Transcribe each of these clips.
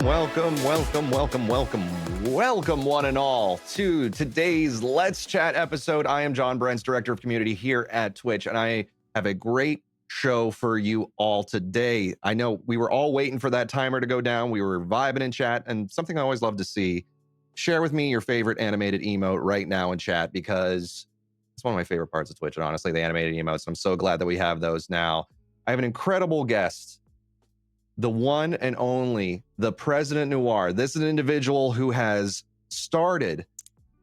Welcome, one and all, to today's Let's Chat episode. I am John Brents, Director of Community here at Twitch, and I have a great show for you all today. I know we were all waiting for that timer to go down. We were vibing in chat, and something I always love to see. Share with me your favorite animated emote right now in chat, because it's one of my favorite parts of Twitch, and honestly, the animated emotes. I'm so glad that we have those now. I have an incredible guest, the one and only, the President Noir. This is an individual who has started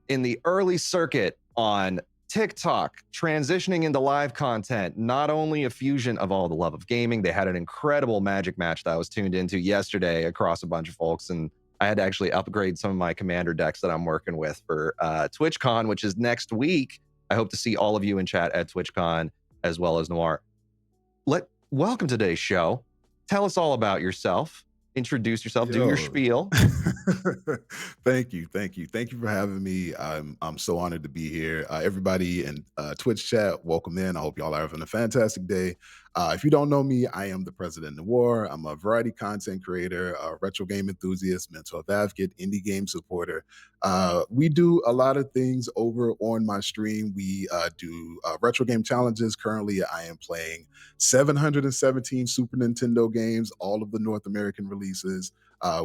in the early circuit on TikTok, transitioning into live content, not only a fusion of all the love of gaming. They had an incredible Magic match that I was tuned into yesterday across a bunch of folks, and I had to actually upgrade some of my commander decks that I'm working with for TwitchCon, which is next week. I hope to see all of you in chat at TwitchCon, as well as Noir. Welcome to today's show. Tell us all about yourself. Introduce yourself. Do your spiel. Thank you for having me. I'm so honored to be here. Everybody in Twitch chat, welcome in. I hope y'all are having a fantastic day. If you don't know me, I am the President Noir. I'm a variety content creator, a retro game enthusiast, mental health advocate, indie game supporter. We do a lot of things over on my stream. We do retro game challenges. Currently, I am playing 717 Super Nintendo games, all of the North American releases.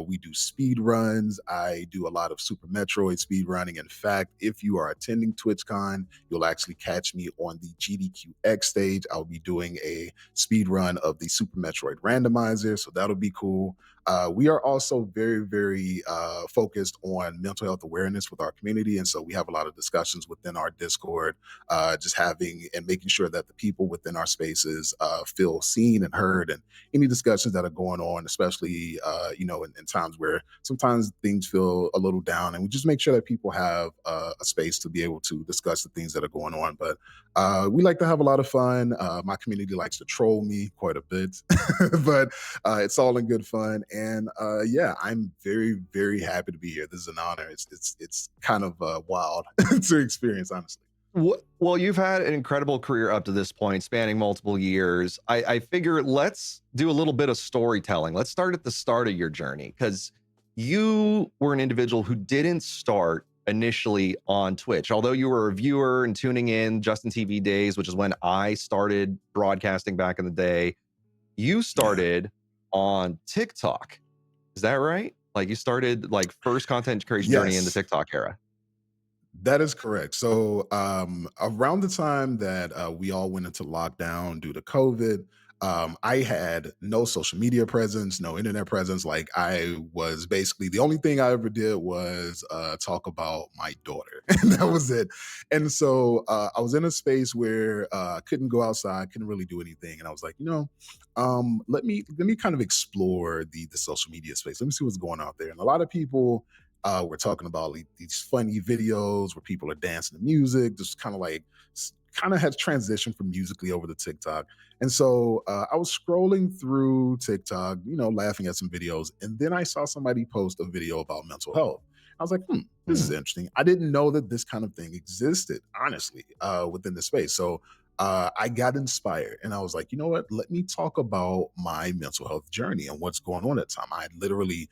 We do speed runs. I do a lot of Super Metroid speed running. In fact, if you are attending TwitchCon, you'll actually catch me on the GDQX stage. I'll be doing a speed run of the Super Metroid randomizer, so that'll be cool. We are also very focused on mental health awareness with our community, and so we have a lot of discussions within our Discord, just having and making sure that the people within our spaces feel seen and heard, and any discussions that are going on, especially in times where sometimes things feel a little down, and we just make sure that people have a space to be able to discuss the things that are going on. But we like to have a lot of fun. My community likes to troll me quite a bit, but it's all in good fun. And yeah, I'm very happy to be here. This is an honor. It's kind of wild to experience, honestly. Well, you've had an incredible career up to this point, spanning multiple years. I figure let's do a little bit of storytelling. Let's start at the start of your journey, because you were an individual who didn't start initially on Twitch. Although you were a viewer and tuning in Justin TV days, which is when I started broadcasting back in the day, you started on TikTok. Is that right? Like, you started like first content creation journey in the Yes. TikTok era. That is correct. So around the time that we all went into lockdown due to COVID, I had no social media presence, no internet presence. Like, I was basically, the only thing I ever did was talk about my daughter, and that was it. And so I was in a space where I couldn't go outside, couldn't really do anything, and I was like, let me kind of explore the social media space. Let me see what's going on out there. And a lot of people we're talking about like these funny videos where people are dancing to music, just kind of like kind of has transitioned from musically over to TikTok. And so I was scrolling through TikTok, laughing at some videos, and then I saw somebody post a video about mental health. I was like, this is interesting. I didn't know that this kind of thing existed, honestly, within the space. So I got inspired, and I was like, you know what? Let me talk about my mental health journey and what's going on at the time. I literally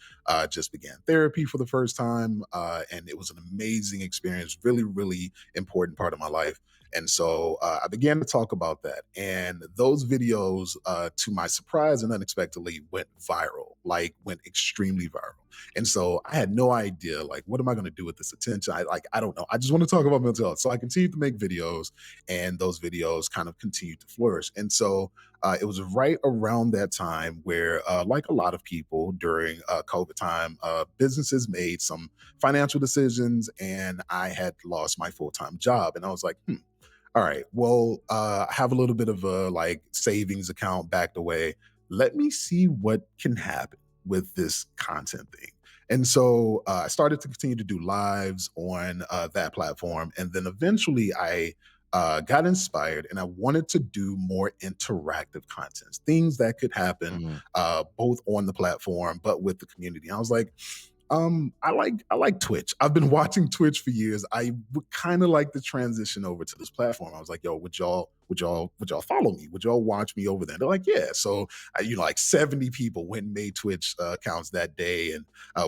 just began therapy for the first time, and it was an amazing experience, really important part of my life. And so I began to talk about that. And those videos, to my surprise and unexpectedly, went viral, like went extremely viral. And so I had no idea, like, what am I going to do with this attention? I don't know. I just want to talk about mental health. So I continued to make videos, and those videos kind of continued to flourish. And so it was right around that time where, like a lot of people during COVID time, businesses made some financial decisions, and I had lost my full time job. And I was like, all right, well, I have a little bit of a like savings account backed away. Let me see what can happen with this content thing. And so I started to continue to do lives on that platform. And then eventually I got inspired, and I wanted to do more interactive content, things that could happen Mhm. both on the platform, but with the community. I was like, I like Twitch. I've been watching Twitch for years. I would kind of like to transition over to this platform. I was like, yo, would y'all follow me? Would y'all watch me over there? They're like, yeah. So like 70 people went and made Twitch accounts that day, and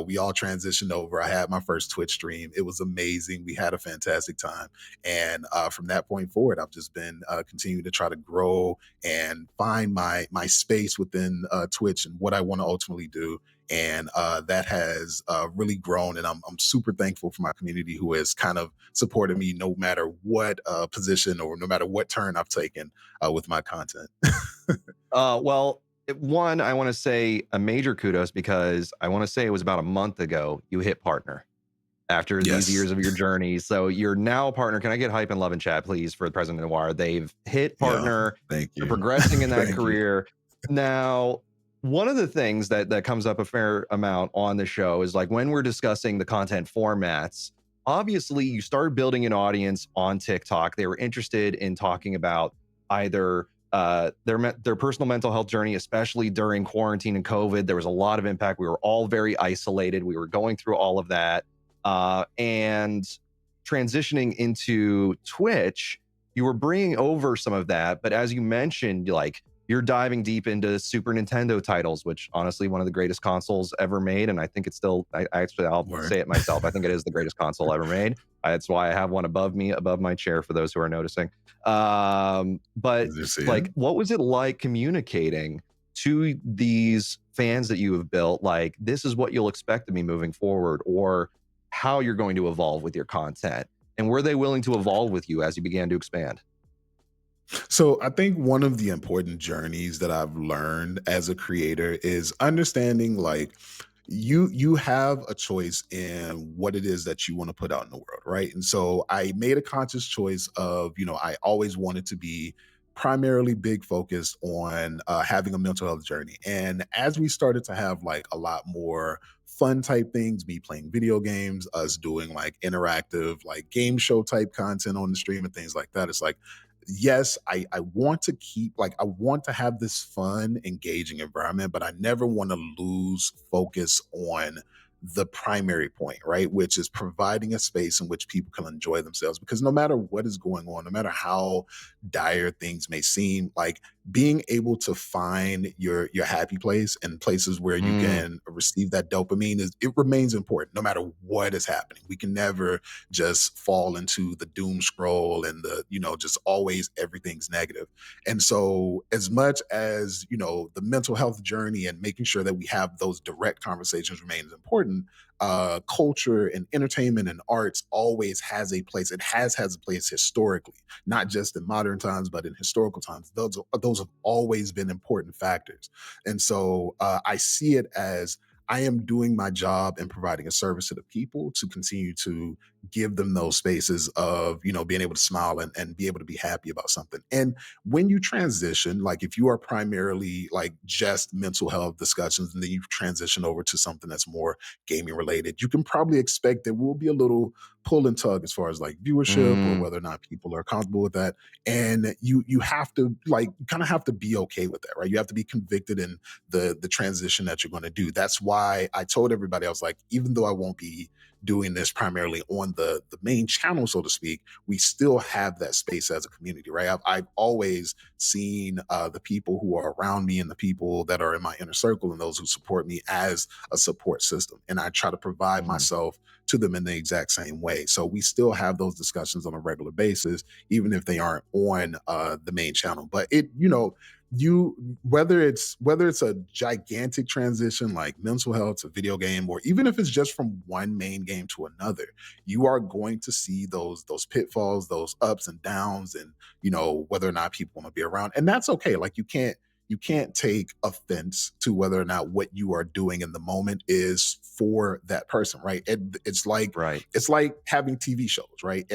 we all transitioned over. I had my first Twitch stream. It was amazing. We had a fantastic time, and from that point forward, I've just been continuing to try to grow and find my space within Twitch and what I want to ultimately do, and that has really grown. And I'm super thankful for my community who has kind of supported me no matter what position or no matter what turn I've taken with my content. One, I want to say a major kudos because I want to say it was about a month ago you hit partner after these Yes. years of your journey. So you're now a partner. Can I get hype and love and chat, please, for the President Noir? They've hit Yeah. partner. Thank They're you. progressing in that Thank you. career. Now, one of the things that comes up a fair amount on the show is like when we're discussing the content formats. Obviously, you started building an audience on TikTok. They were interested in talking about either their personal mental health journey, especially during quarantine and COVID. There was a lot of impact. We were all very isolated. We were going through all of that, and transitioning into Twitch, you were bringing over some of that. But as you mentioned, like you're diving deep into Super Nintendo titles, which honestly, one of the greatest consoles ever made. And I think it's still, I'll Word. say it myself. I think it is the greatest console ever made. That's why I have one above me, above my chair for those who are noticing. But As you see it. like, what was it like communicating to these fans that you have built? Like, this is what you'll expect of me moving forward, or how you're going to evolve with your content. And were they willing to evolve with you as you began to expand? So I think one of the important journeys that I've learned as a creator is understanding like you have a choice in what it is that you want to put out in the world, right? And so I made a conscious choice of, I always wanted to be primarily big focused on having a mental health journey. And as we started to have like a lot more fun type things, me playing video games, us doing like interactive like game show type content on the stream and things like that, it's like yes, I want to keep like I want to have this fun, engaging environment, but I never want to lose focus on the primary point, right? Which is providing a space in which people can enjoy themselves. Because no matter what is going on, no matter how dire things may seem, like being able to find your happy place and places where you Mm, can receive that dopamine is it remains important no matter what is happening. We can never just fall into the doom scroll and the just always everything's negative. And so as much as the mental health journey and making sure that we have those direct conversations remains important, culture and entertainment and arts always has a place. It has a place historically, not just in modern times but in historical times. Those have always been important factors. And so I see it as I am doing my job and providing a service to the people to continue to give them those spaces of being able to smile and be able to be happy about something. And when you transition, like if you are primarily like just mental health discussions and then you transition over to something that's more gaming related, you can probably expect there will be a little pull and tug as far as like viewership or mm, whether or not people are comfortable with that. And you have to like you kind of have to be okay with that, right? You have to be convicted in the transition that you're going to do. That's why I told everybody, I was like, even though I won't be doing this primarily on the main channel, so to speak, we still have that space as a community, right? I've always seen the people who are around me and the people that are in my inner circle and those who support me as a support system. And I try to provide mm. myself to them in the exact same way. So we still have those discussions on a regular basis, even if they aren't on the main channel. But you whether it's a gigantic transition like mental health to video game, or even if it's just from one main game to another, you are going to see those pitfalls, those ups and downs, and whether or not people want to be around. And that's okay. Like you can't take offense to whether or not what you are doing in the moment is for that person, right? It's like Right. it's like having TV shows, right?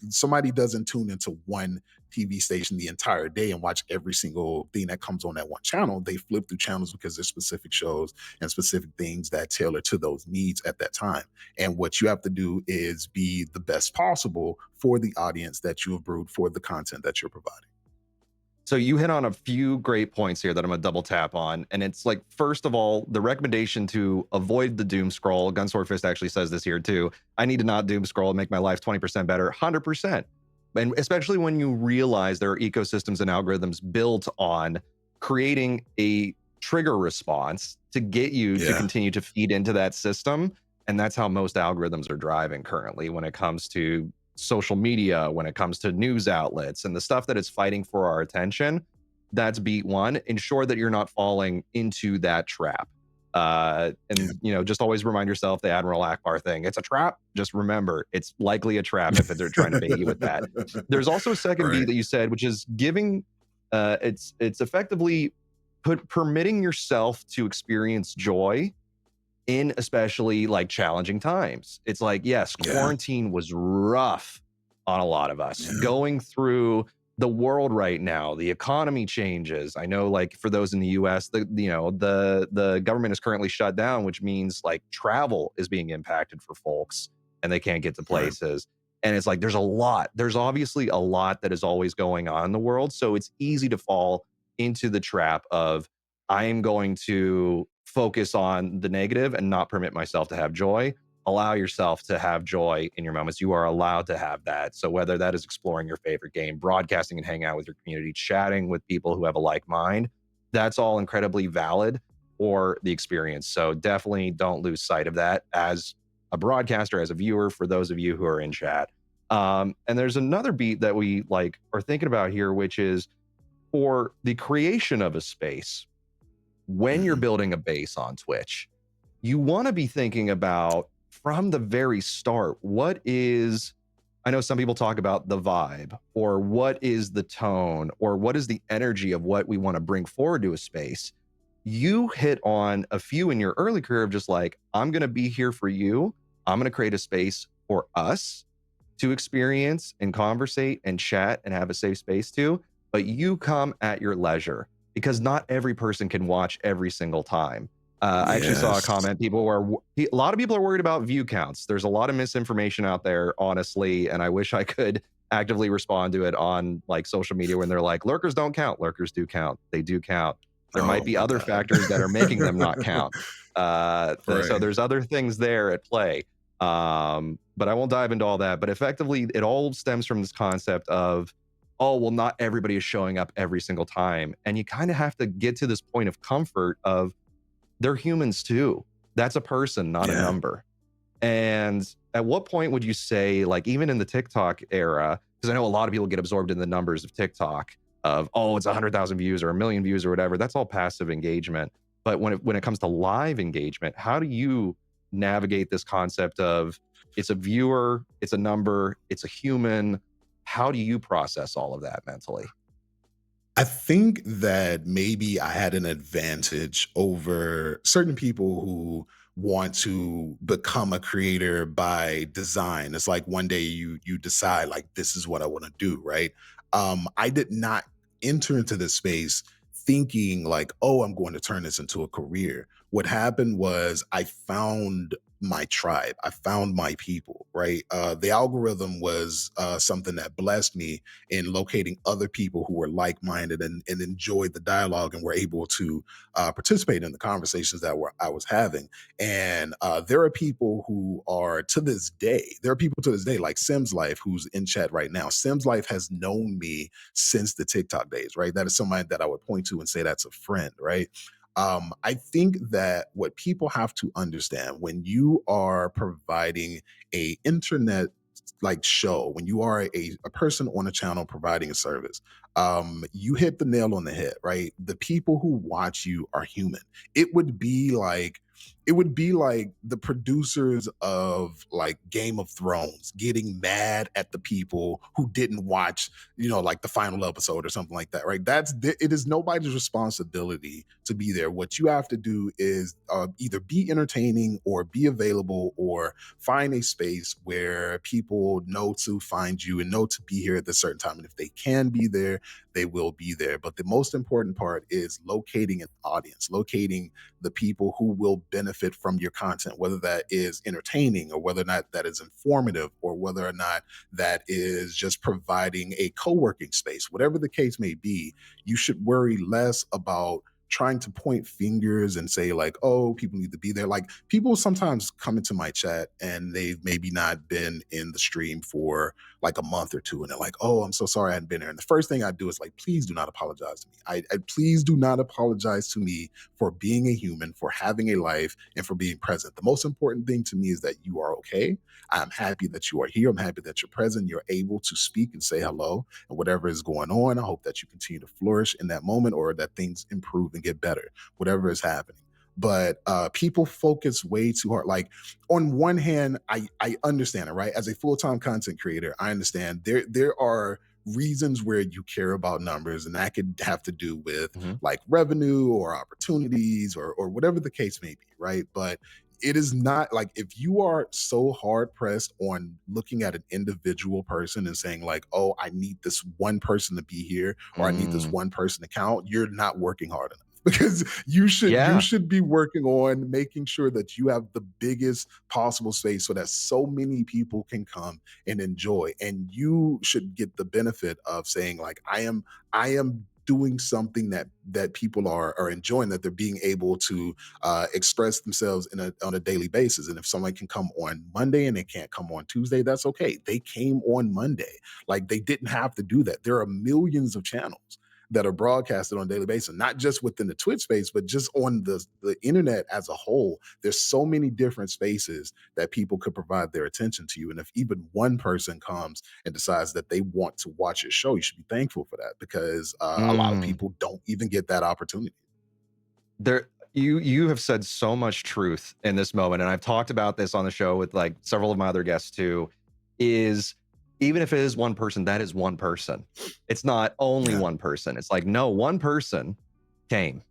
Somebody doesn't tune into one TV station the entire day and watch every single thing that comes on that one channel. They flip through channels because there's specific shows and specific things that tailor to those needs at that time. And what you have to do is be the best possible for the audience that you have brewed for the content that you're providing. So you hit on a few great points here that I'm gonna double tap on. And it's like, first of all, the recommendation to avoid the doom scroll. Gunsword Fist actually says this here too. I need to not doom scroll and make my life 20% better, 100%. And especially when you realize there are ecosystems and algorithms built on creating a trigger response to get you to Yeah. continue to feed into that system. And that's how most algorithms are driving currently when it comes to social media, when it comes to news outlets and the stuff that is fighting for our attention. That's beat one. Ensure that you're not falling into that trap. Yeah. And just always remind yourself the Admiral Akbar thing. It's a trap. Just remember, it's likely a trap if they're trying to bait you with that. There's also a second beat Right. that you said, which is giving. It's effectively permitting yourself to experience joy in especially like challenging times. It's like, yes, Yeah. quarantine was rough on a lot of us. Yeah. Going through the world right now, the economy changes. I know, like for those in the US, the government is currently shut down, which means like travel is being impacted for folks and they can't get to Right. places. And it's like there's obviously a lot that is always going on in the world. So it's easy to fall into the trap of I am going to focus on the negative and not permit myself to have joy. Allow yourself to have joy in your moments. You are allowed to have that. So whether that is exploring your favorite game, broadcasting and hanging out with your community, chatting with people who have a like mind, that's all incredibly valid for the experience. So definitely don't lose sight of that as a broadcaster, as a viewer, for those of you who are in chat. And there's another beat that we like are thinking about here, which is for the creation of a space when you're Mhm. building a base on Twitch, you want to be thinking about from the very start, what is, I know some people talk about the vibe, or what is the tone, or what is the energy of what we want to bring forward to a space. You hit on a few in your early career of just like, I'm going to be here for you. I'm going to create a space for us to experience and conversate and chat and have a safe space to, but you come at your leisure because not every person can watch every single time. I actually saw a Yes. comment. People were a lot of people are worried about view counts. There's a lot of misinformation out there, honestly, and I wish I could actively respond to it on like social media when they're like, lurkers don't count. Lurkers do count. They do count. There might Oh be my other god. factors that are making them not count. So Right. there's other things there at play. But I won't dive into all that. But effectively, it all stems from this concept of, oh, well, not everybody is showing up every single time. And you kind of have to get to this point of comfort of they're humans too. That's a person, not a Yeah. number. And at what point would you say, like, even in the TikTok era, because I know a lot of people get absorbed in the numbers of TikTok of, oh, it's 100,000 views or a million views or whatever. That's all passive engagement. But when it comes to live engagement, how do you navigate this concept of it's a viewer, it's a number, it's a human? How do you process all of that mentally? I think that maybe I had an advantage over certain people who want to become a creator by design. It's like one day you decide like this is what I want to do, right? I did not enter into this space thinking like, oh, I'm going to turn this into a career. What happened was I found my tribe. I found my people, right? The algorithm was something that blessed me in locating other people who were like-minded and enjoyed the dialogue and were able to participate in the conversations that I was having. And there are people who are to this day, there are people to this day like Sims Life, who's in chat right now. Sims Life has known me since the TikTok days, right? That is somebody that I would point to and say that's a friend, right? I think that what people have to understand when you are providing a internet like show, when you are a person on a channel providing a service, you hit the nail on the head, right? The people who watch you are human. It would be like it would be like the producers of like Game of Thrones getting mad at the people who didn't watch, like the final episode or something like that, right? It is nobody's responsibility to be there. What you have to do is either be entertaining or be available or find a space where people know to find you and know to be here at this certain time. And if they can be there, they will be there. But the most important part is locating an audience, locating the people who will benefit from your content, whether that is entertaining or whether or not that is informative or whether or not that is just providing a co-working space, whatever the case may be, you should worry less about trying to point fingers and say like, oh, people need to be there. Like, people sometimes come into my chat and they've maybe not been in the stream for like a month or two, and they're like, oh, I'm so sorry I hadn't been there. And the first thing I do is like, please do not apologize to me. I please do not apologize to me for being a human, for having a life, and for being present. The most important thing to me is that you are okay. I'm happy that you are here. I'm happy that you're present. You're able to speak and say hello, and whatever is going on, I hope that you continue to flourish in that moment, or that things improve and get better, whatever is happening. But people focus way too hard. Like, on one hand, I understand it, right? As a full-time content creator, I understand there are reasons where you care about numbers, and that could have to do with Mhm. like revenue or opportunities or whatever the case may be, right? But it is not like, if you are so hard pressed on looking at an individual person and saying like, oh, I need this one person to be here, or I need this Mm. one person to count, you're not working hard enough. Because you Yeah. should be working on making sure that you have the biggest possible space so that so many people can come and enjoy, and you should get the benefit of saying like, I am doing something that people are enjoying, that they're being able to express themselves on a daily basis. And if someone can come on Monday and they can't come on Tuesday, that's okay. They came on Monday. Like, they didn't have to do that. There are millions of channels that are broadcasted on a daily basis, not just within the Twitch space, but just on the internet as a whole. There's so many different spaces that people could provide their attention to you. And if even one person comes and decides that they want to watch your show, you should be thankful for that, because a lot of Mm. people don't even get that opportunity. There, you have said so much truth in this moment, and I've talked about this on the show with like several of my other guests too. Is even if it is one person, that is one person. It's not only Yeah. one person. It's like, no, one person came.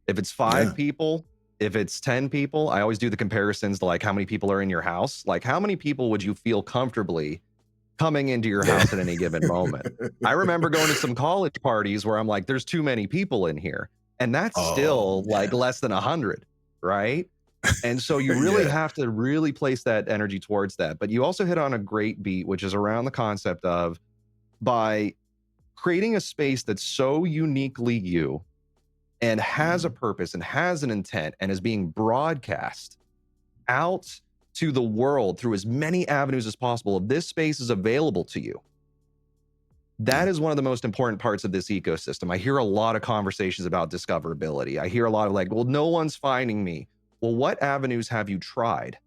If it's Yeah. five people, if it's 10 people, I always do the comparisons to like how many people are in your house. Like, how many people would you feel comfortably coming into your Yeah. house at any given moment? I remember going to some college parties where I'm like, there's too many people in here. And that's Oh still like man. less than 100, right? And so you really Yeah. have to really place that energy towards that. But you also hit on a great beat, which is around the concept of, by creating a space that's so uniquely you and has a Mhm. purpose and has an intent and is being broadcast out to the world through as many avenues as possible. If this space is available to you, that Yeah. is one of the most important parts of this ecosystem. I hear a lot of conversations about discoverability. I hear a lot of like, well, no one's finding me. Well, what avenues have you tried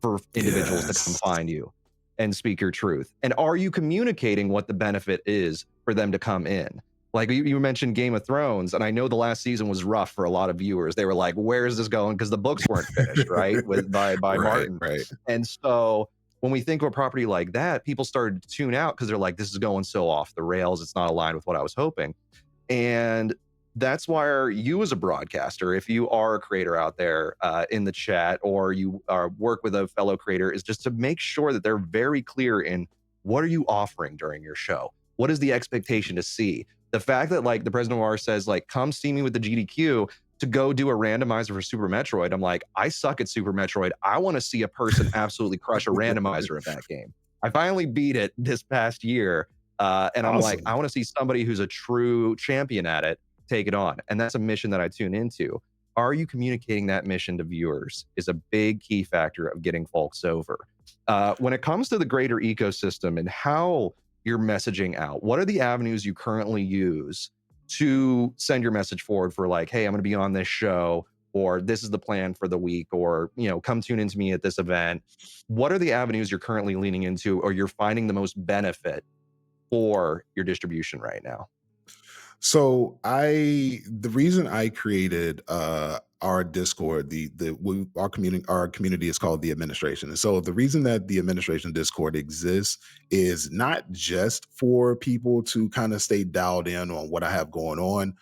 for individuals to come Yes. find you and speak your truth? And are you communicating what the benefit is for them to come in? Like you mentioned Game of Thrones, and I know the last season was rough for a lot of viewers. They were like, "Where is this going?" Because the books weren't finished, right? With by Right, Martin, right. and so when we think of a property like that, people started to tune out because they're like, "This is going so off the rails. It's not aligned with what I was hoping." And that's why you, as a broadcaster, if you are a creator out there in the chat, or you work with a fellow creator, is just to make sure that they're very clear in what are you offering during your show. What is the expectation to see? The fact that like the President Noir says, like, come see me with the GDQ to go do a randomizer for Super Metroid. I'm like, I suck at Super Metroid. I want to see a person absolutely crush a randomizer of that game. I finally beat it this past year, and I'm like, I Awesome. want to see somebody who's a true champion at it take it on. And that's a mission that I tune into. Are you communicating that mission to viewers is a big key factor of getting folks over. When it comes to the greater ecosystem and how you're messaging out, what are the avenues you currently use to send your message forward for like, hey, I'm going to be on this show, or this is the plan for the week, or, come tune into me at this event. What are the avenues you're currently leaning into, or you're finding the most benefit for your distribution right now? So the reason I created our Discord, our community is called the administration. And so the reason that the administration Discord exists is not just for people to kind of stay dialed in on what I have going on.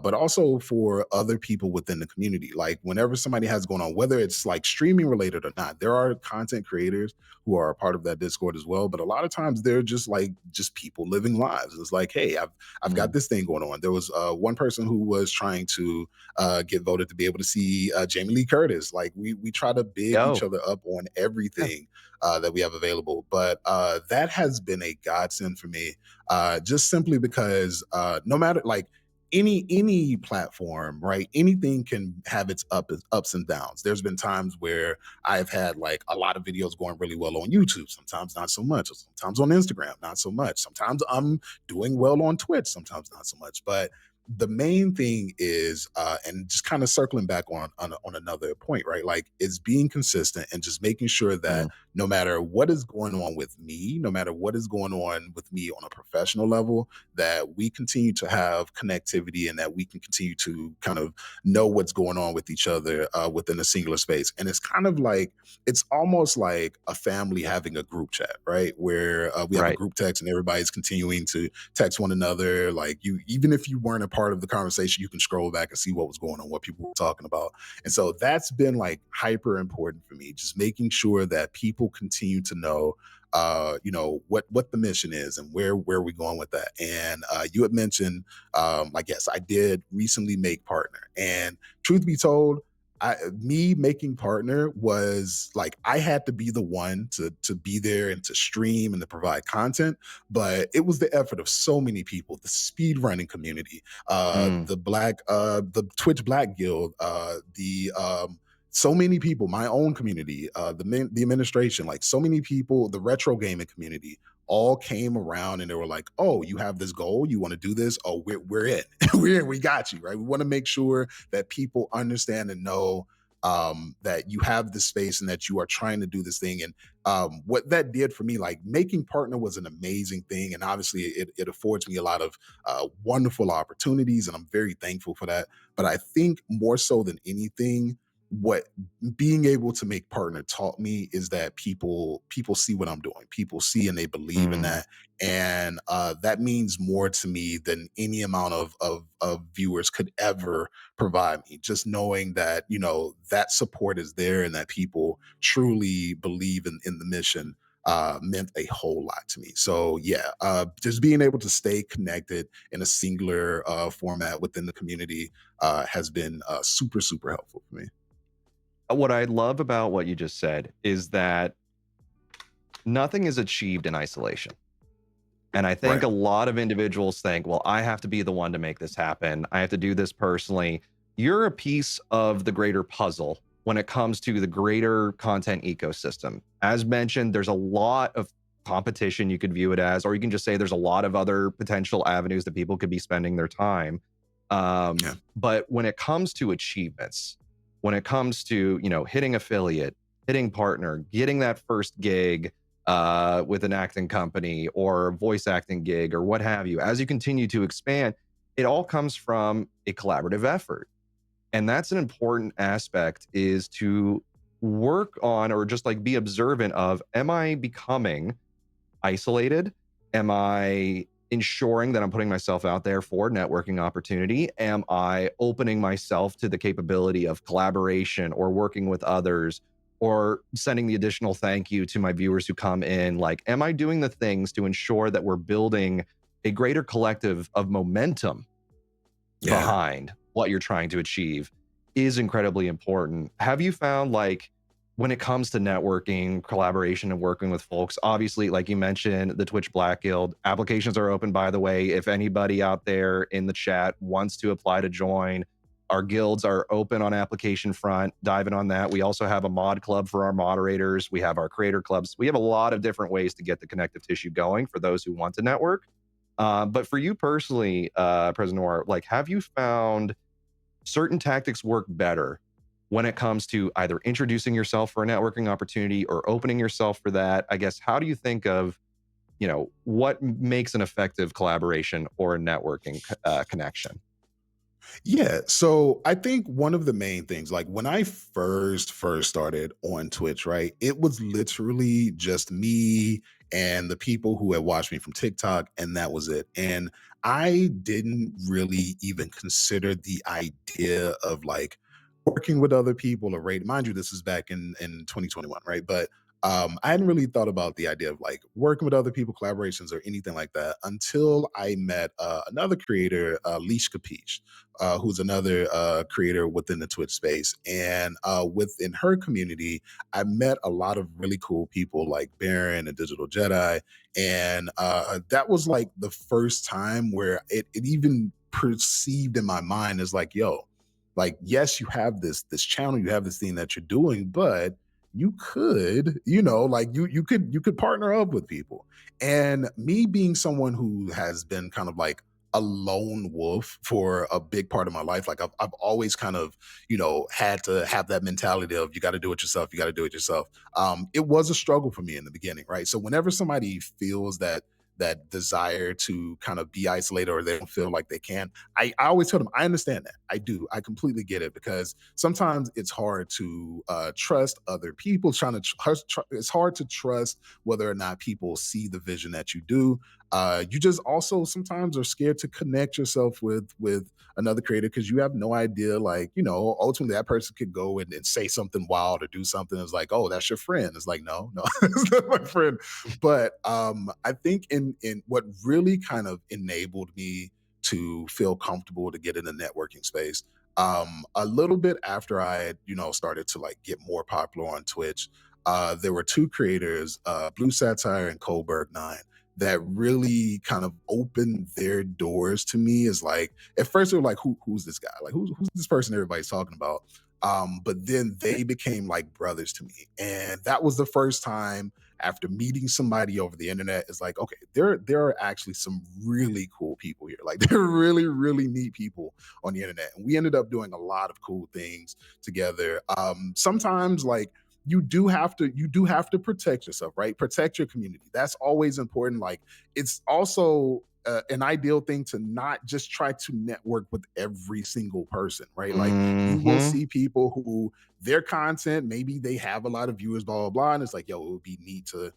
but also for other people within the community. Like whenever somebody has going on, whether it's like streaming related or not, there are content creators who are a part of that Discord as well. But a lot of times they're just like just people living lives. It's like, hey, I've got Mm. this thing going on. There was one person who was trying to get voted to be able to see Jamie Lee Curtis. Like we try to big each Yo, other up on yeah. everything that we have available. But that has been a godsend for me, just simply because no matter like any platform, right? Anything can have its ups and downs. There's been times where I've had like a lot of videos going really well on YouTube, sometimes not so much, or sometimes on Instagram, not so much. Sometimes I'm doing well on Twitch, sometimes not so much. But the main thing is, and just kind of circling back on another point, right? Like it's being consistent and just making sure that Mm. no matter what is going on with me, no matter what is going on with me on a professional level, that we continue to have connectivity and that we can continue to kind of know what's going on with each other within a singular space. And it's kind of like, it's almost like a family having a group chat, right? Where we have a Right. group text and everybody's continuing to text one another. Like you, even if you weren't a part of the conversation, you can scroll back and see what was going on, what people were talking about. And so that's been like hyper important for me, just making sure that people continue to know what the mission is and where we're going with that. And you had mentioned, like, yes, I did recently make partner, and truth be told, me making partner was like I had to be the one to be there and to stream and to provide content, but it was the effort of so many people, the speed running community, Mm. the Twitch Black Guild, the so many people, my own community, the administration, like so many people, the retro gaming community, all came around and they were like, "Oh, you have this goal, you want to do this? Oh, we're in, we're in, we got you, right? We want to make sure that people understand and know that you have this space and that you are trying to do this thing." And what that did for me, like making partner, was an amazing thing, and obviously it affords me a lot of wonderful opportunities, and I'm very thankful for that. But I think more so than anything, what being able to make partner taught me is that people see what I'm doing. People see and they believe in Mm. that, and that means more to me than any amount of viewers could ever provide me. Just knowing that that support is there and that people truly believe in the mission meant a whole lot to me. So yeah, just being able to stay connected in a singular format within the community has been super helpful for me. What I love about what you just said is that nothing is achieved in isolation. And I think Right. a lot of individuals think, well, I have to be the one to make this happen. I have to do this personally. You're a piece of the greater puzzle when it comes to the greater content ecosystem. As mentioned, there's a lot of competition you could view it as, or you can just say there's a lot of other potential avenues that people could be spending their time. Yeah. But when it comes to achievements, when it comes to, hitting affiliate, hitting partner, getting that first gig, with an acting company or voice acting gig or what have you, as you continue to expand, it all comes from a collaborative effort. And that's an important aspect, is to work on, or just like be observant of, am I becoming isolated? Am I ensuring that I'm putting myself out there for networking opportunity? Am I opening myself to the capability of collaboration or working with others, or sending the additional thank you to my viewers who come in? Like, am I doing the things to ensure that we're building a greater collective of momentum Yeah. behind what you're trying to achieve? Is incredibly important. Have you found, like, when it comes to networking, collaboration, and working with folks, obviously, like you mentioned, the Twitch Black Guild applications are open, by the way. If anybody out there in the chat wants to apply to join, our guilds are open on application front. Diving on that. We also have a mod club for our moderators. We have our creator clubs. We have a lot of different ways to get the connective tissue going for those who want to network. But for you personally, President, like, have you found certain tactics work better when it comes to either introducing yourself for a networking opportunity or opening yourself for that? I guess, how do you think of, what makes an effective collaboration or a networking connection? Yeah, so I think one of the main things, like when I first started on Twitch, right, it was literally just me and the people who had watched me from TikTok, and that was it. And I didn't really even consider the idea of like working with other people or rate. Mind you, this is back in 2021, right? But I hadn't really thought about the idea of like working with other people, collaborations, or anything like that until I met another creator, Leash Capiche, who's another creator within the Twitch space. And within her community, I met a lot of really cool people like Baron and Digital Jedi, and that was like the first time where it even perceived in my mind as like, yo, like, yes, you have this channel, you have this thing that you're doing, but you could, like you could partner up with people. And me being someone who has been kind of like a lone wolf for a big part of my life, like I've always kind of, had to have that mentality of you got to do it yourself, you got to do it yourself. It was a struggle for me in the beginning, right? So whenever somebody feels that desire to kind of be isolated or they don't feel like they can, I always tell them I understand that. I do. I completely get it because sometimes it's hard to trust other people. It's hard to trust whether or not people see the vision that you do. You just also sometimes are scared to connect yourself with another creator because you have no idea, like, ultimately that person could go and say something wild or do something. It's like, oh, that's your friend. It's like, no, no, it's not my friend. But I think in what really kind of enabled me to feel comfortable to get in the networking space, a little bit after I had, started to like get more popular on Twitch, there were two creators, Blue Satire and Coldberg 9, that really kind of opened their doors to me. As like, at first they were like, who's this guy? Like, who's this person everybody's talking about? But then they became like brothers to me. And that was the first time after meeting somebody over the internet, it's like, okay, there are actually some really cool people here. Like they're really, really neat people on the internet. And we ended up doing a lot of cool things together. Sometimes like you do have to protect yourself, right? Protect your community. That's always important. Like it's also an ideal thing to not just try to network with every single person, right? Like you will Hmm. see people who their content, maybe they have a lot of viewers, blah blah blah, and it's like, yo, it would be neat to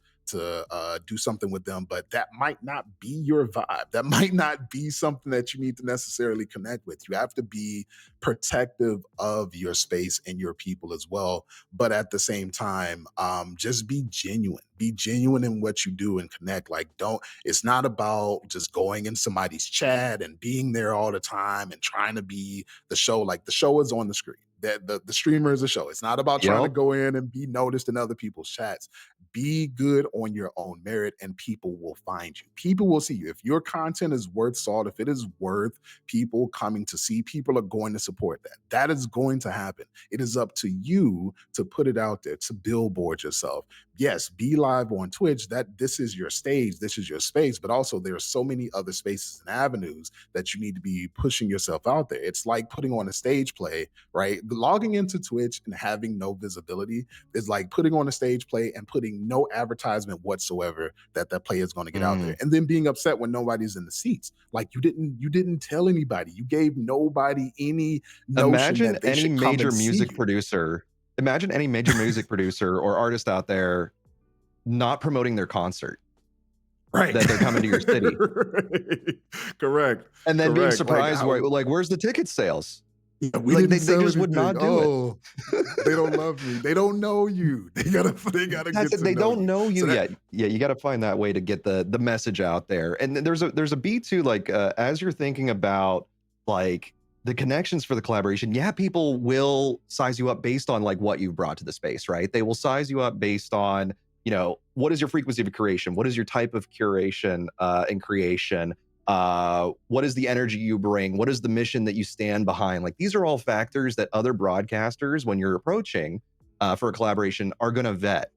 do something with them, but that might not be your vibe. That might not be something that you need to necessarily connect with. You have to be protective of your space and your people as well, but at the same time, just be genuine. Be genuine in what you do and connect. Like, don't. It's not about just going in somebody's chat and being there all the time and trying to be the show. Like the show is on the screen. The streamer is a show. It's not about trying to Yep. go in and be noticed in other people's chats. Be good on your own merit, and people will find you. People will see you. If your content is worth salt, if it is worth people coming to see, people are going to support that. That is going to happen. It is up to you to put it out there, to billboard yourself. Yes, be live on Twitch. That this is your stage, this is your space, but also there are so many other spaces and avenues that you need to be pushing yourself out there. It's like putting on a stage play, right? Logging into Twitch and having no visibility is like putting on a stage play and putting no advertisement whatsoever that that play is going to get out there, Mm. and then being upset when nobody's in the seats. Like you didn't tell anybody. You gave nobody any notion Imagine that they any should come major and see music you. producer. Imagine any major music producer or artist out there not promoting their concert Right. that they're coming to your city, Correct. and then being Correct. Like surprised where, how, like, where's the ticket sales? yeah, we Like didn't they sell just would anything. not do it. Oh, they don't love me. They don't know you. They gotta That's get it. to They know don't you. know you So that yet. Yeah, you got to find that way to get the message out there. And then there's a beat too. Like as you're thinking about like the connections for the collaboration, yeah, people will size you up based on like what you've brought to the space, right? They will size you up based on what is your frequency of creation, what is your type of curation and creation, what is the energy you bring, what is the mission that you stand behind. Like these are all factors that other broadcasters, when you're approaching for a collaboration, are going to vet.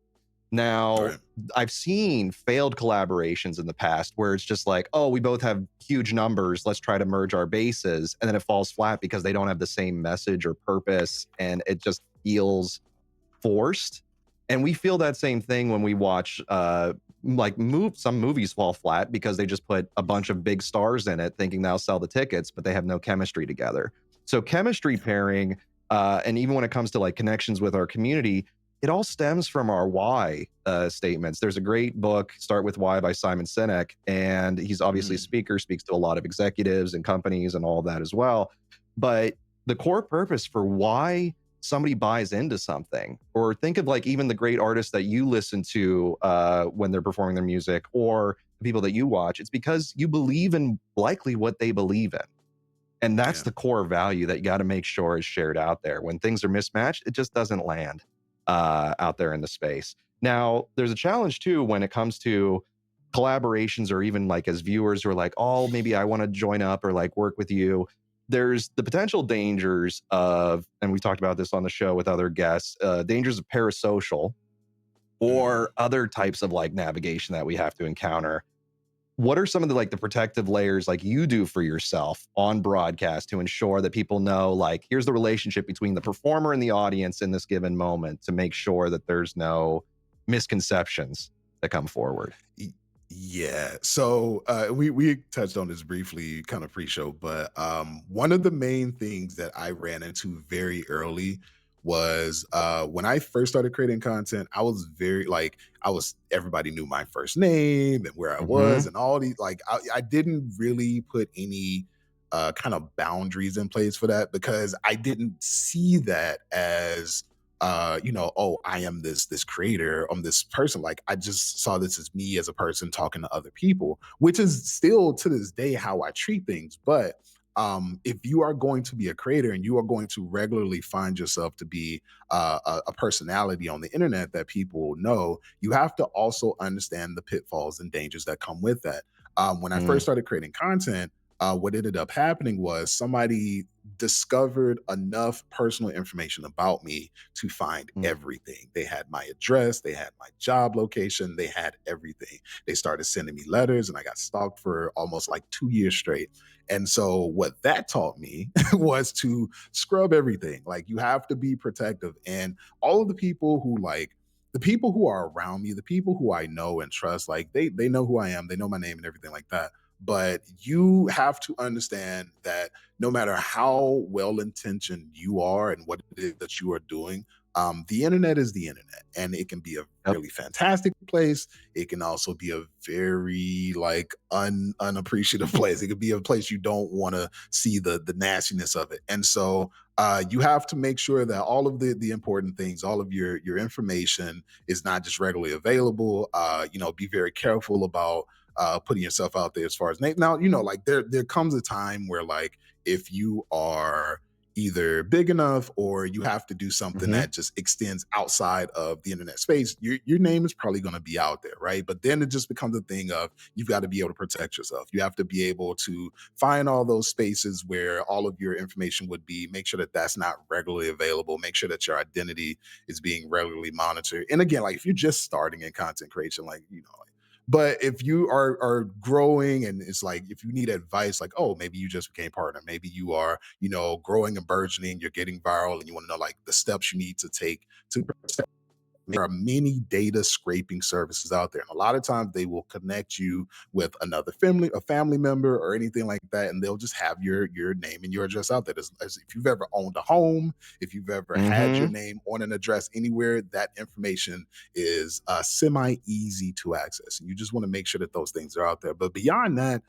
Now, right. I've seen failed collaborations in the past where it's just like, oh, we both have huge numbers. Let's try to merge our bases. And then it falls flat because they don't have the same message or purpose. And it just feels forced. And we feel that same thing when we watch some movies fall flat because they just put a bunch of big stars in it thinking they'll sell the tickets, but they have no chemistry together. So chemistry Yeah. pairing, and even when it comes to like connections with our community, it all stems from our why statements. There's a great book, Start With Why by Simon Sinek, and he's obviously a Mm, speaker, speaks to a lot of executives and companies and all that as well. But the core purpose for why somebody buys into something, or think of like even the great artists that you listen to when they're performing their music, or the people that you watch, it's because you believe in likely what they believe in. And that's yeah. the core value that you got to make sure is shared out there. When things are mismatched, it just doesn't land out there in the space. Now, there's a challenge too when it comes to collaborations, or even like as viewers who are like, oh, maybe I want to join up or like work with you. There's the potential dangers of, and we talked about this on the show with other guests, dangers of parasocial Mhm. or other types of like navigation that we have to encounter. What are some of the like the protective layers like you do for yourself on broadcast to ensure that people know, like, here's the relationship between the performer and the audience in this given moment, to make sure that there's no misconceptions that come forward? Y- Yeah. So we touched on this briefly, kind of pre-show, but one of the main things that I ran into very early was when I first started creating content. I was very like I was everybody knew my first name and where I was Mhm. and all these like I didn't really put any kind of boundaries in place for that because I didn't see that as oh, I am this creator, I'm this person. Like I just saw this as me as a person talking to other people, which is still to this day how I treat things. But if you are going to be a creator and you are going to regularly find yourself to be a personality on the internet that people know, you have to also understand the pitfalls and dangers that come with that. When I Mm, first started creating content, what ended up happening was somebody discovered enough personal information about me to find mm, everything. They had my address, they had my job location, they had everything. They started sending me letters, and I got stalked for almost like 2 years straight. And so, what that taught me was to scrub everything. Like, you have to be protective. And all of the people who are around me, the people who I know and trust, like they know who I am, they know my name and everything like that. But you have to understand that no matter how well intentioned you are and what it is that you are doing, the internet is the internet, and it can be a yep. really fantastic place. It can also be a very like unappreciative place. It could be a place you don't want to see the nastiness of it. And so you have to make sure that all of the important things, all of your information is not just readily available. Be very careful about putting yourself out there as far as name. Now, like there comes a time where like if you are either big enough or you have to do something Mhm. that just extends outside of the internet space, your name is probably going to be out there, right? But then it just becomes a thing of you've got to be able to protect yourself. You have to be able to find all those spaces where all of your information would be, make sure that that's not regularly available, make sure that your identity is being regularly monitored. And again, like if you're just starting in content creation, like, but if you are growing and it's like if you need advice, like, oh, maybe you just became partner, maybe you are, growing and burgeoning, you're getting viral, and you want to know like the steps you need to take to there are many data scraping services out there. And a lot of times they will connect you with a family member or anything like that. And they'll just have your name and your address out there. As if you've ever owned a home, if you've ever had your Mhm. name on an address anywhere, that information is semi easy to access. And you just want to make sure that those things are out there. But beyond that,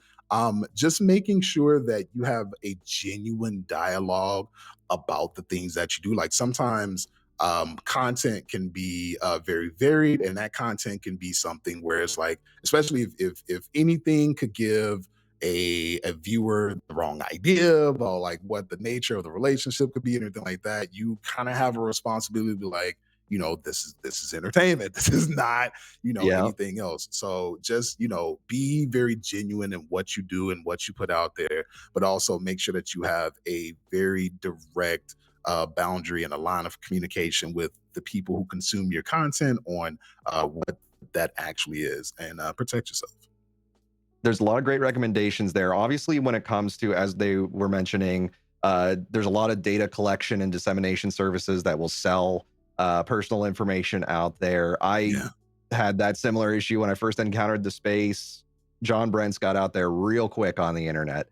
just making sure that you have a genuine dialogue about the things that you do. Like sometimes content can be very varied, and that content can be something where it's like, especially if anything could give a viewer the wrong idea about like what the nature of the relationship could be and everything like that, you kind of have a responsibility to be like, this is entertainment. This is not, Yeah. anything else. So just, be very genuine in what you do and what you put out there, but also make sure that you have a very direct boundary and a line of communication with the people who consume your content on what that actually is, and protect yourself. There's a lot of great recommendations there. Obviously, when it comes to, as they were mentioning, there's a lot of data collection and dissemination services that will sell personal information out there. I Yeah. had that similar issue when I first encountered the space. John Brent's got out there real quick on the internet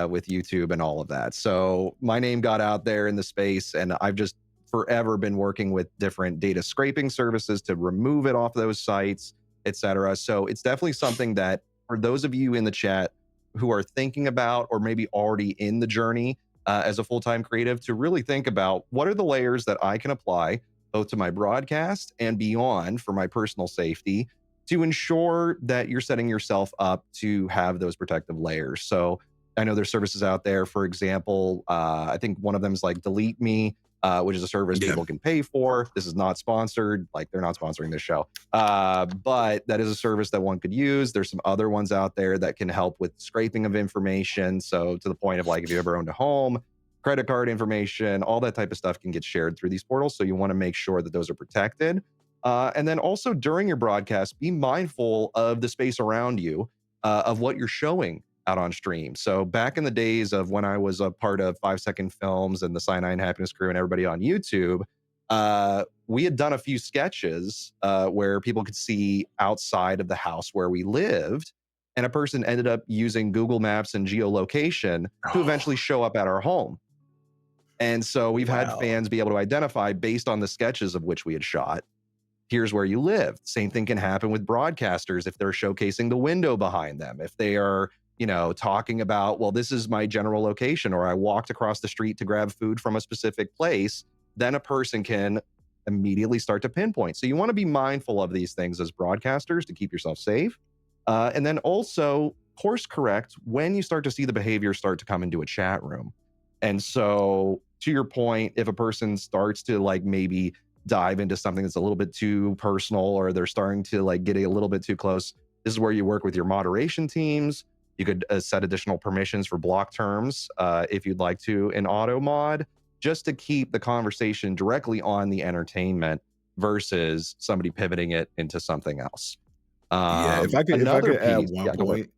with YouTube and all of that. So my name got out there in the space, and I've just forever been working with different data scraping services to remove it off those sites, etc. So it's definitely something that for those of you in the chat who are thinking about or maybe already in the journey as a full-time creative, to really think about what are the layers that I can apply both to my broadcast and beyond for my personal safety to ensure that you're setting yourself up to have those protective layers. So I know there's services out there, for example, I think one of them is like Delete Me, which is a service Yeah. people can pay for. This is not sponsored, like they're not sponsoring this show. But that is a service that one could use. There's some other ones out there that can help with scraping of information. So to the point of like, if you ever owned a home, credit card information, all that type of stuff can get shared through these portals. So you want to make sure that those are protected. And then also during your broadcast, be mindful of the space around you, of what you're showing out on stream. So back in the days of when I was a part of 5 Second Films and the Cyanide Happiness crew and everybody on YouTube, we had done a few sketches where people could see outside of the house where we lived. And a person ended up using Google Maps and geolocation to Oh, eventually show up at our home. And so we've had wow. fans be able to identify based on the sketches of which we had shot, here's where you live. Same thing can happen with broadcasters if they're showcasing the window behind them. If they are, talking about, well, this is my general location, or I walked across the street to grab food from a specific place, then a person can immediately start to pinpoint. So you want to be mindful of these things as broadcasters to keep yourself safe. And then also course correct when you start to see the behavior start to come into a chat room. And so to your point, if a person starts to like maybe dive into something that's a little bit too personal, or they're starting to like get a little bit too close, this is where you work with your moderation teams. You could set additional permissions for block terms if you'd like to in auto mod, just to keep the conversation directly on the entertainment versus somebody pivoting it into something else. Yeah, if I Another could add piece, one yeah, go for it. point.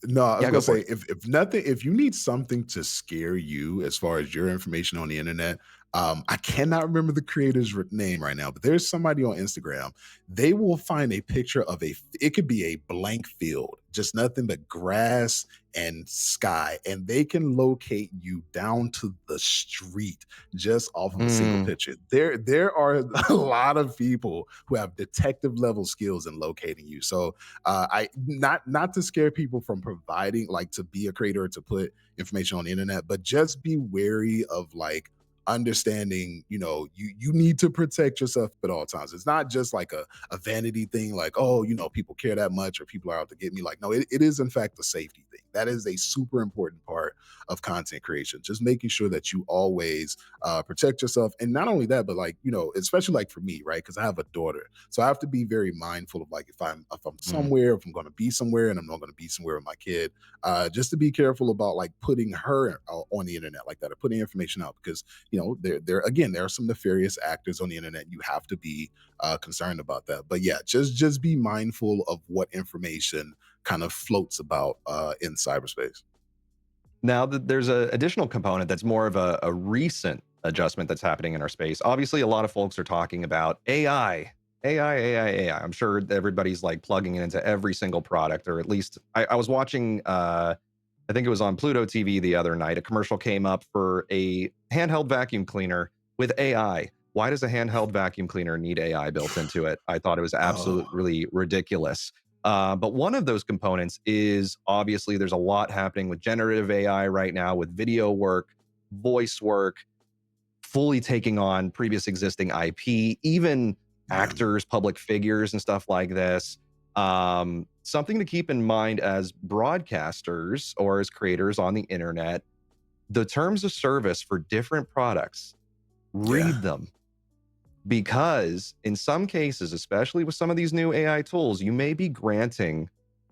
No, I was Yeah, gonna go for say it. if nothing, if you need something to scare you as far as your information on the internet, I cannot remember the creator's name right now, but there's somebody on Instagram. They will find a picture of it could be a blank field, just nothing but grass and sky, and they can locate you down to the street just off of a single Mm, picture. There are a lot of people who have detective level skills in locating you. So I not to scare people from providing, like, to be a creator or to put information on the internet, but just be wary of like understanding, you need to protect yourself at all times. It's not just like a vanity thing, like, oh, people care that much or people are out to get me. Like, no, it is in fact a safety thing. That is a super important part of content creation, just making sure that you always protect yourself. And not only that, but like, especially like for me, right, because I have a daughter, so I have to be very mindful of like if I'm mm. somewhere, if I'm going to be somewhere, and I'm not going to be somewhere with my kid, just to be careful about like putting her on the internet like that, or putting information out, because there are some nefarious actors on the internet. You have to be concerned about that. But yeah, just be mindful of what information kind of floats about in cyberspace. Now that there's a additional component that's more of a recent adjustment that's happening in our space. Obviously, a lot of folks are talking about AI, AI, AI, AI. I'm sure everybody's like plugging it into every single product, or at least I was watching. I think it was on Pluto TV the other night. A commercial came up for a handheld vacuum cleaner with AI. Why does a handheld vacuum cleaner need AI built into it? I thought it was Oh, absolutely ridiculous. But one of those components is obviously there's a lot happening with generative AI right now with video work, voice work, fully taking on previous existing IP, even yeah, actors, public figures, and stuff like this. Something to keep in mind as broadcasters or as creators on the internet, the terms of service for different products, yeah, read them, because in some cases, especially with some of these new AI tools, you may be granting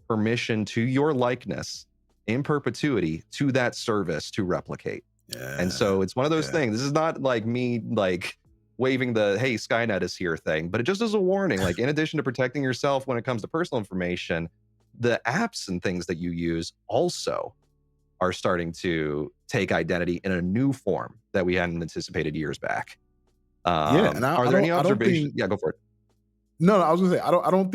permission to your likeness in perpetuity to that service to replicate. And yeah, so it's one of those yeah, things. This is not like me like waving the hey Skynet is here thing, but it just is a warning. Like in addition to protecting yourself when it comes to personal information, the apps and things that you use also are starting to take identity in a new form that we hadn't anticipated years back. yeah. And Are I there any don't I don't observations? think Yeah, go for it. No, no, I was gonna say I don't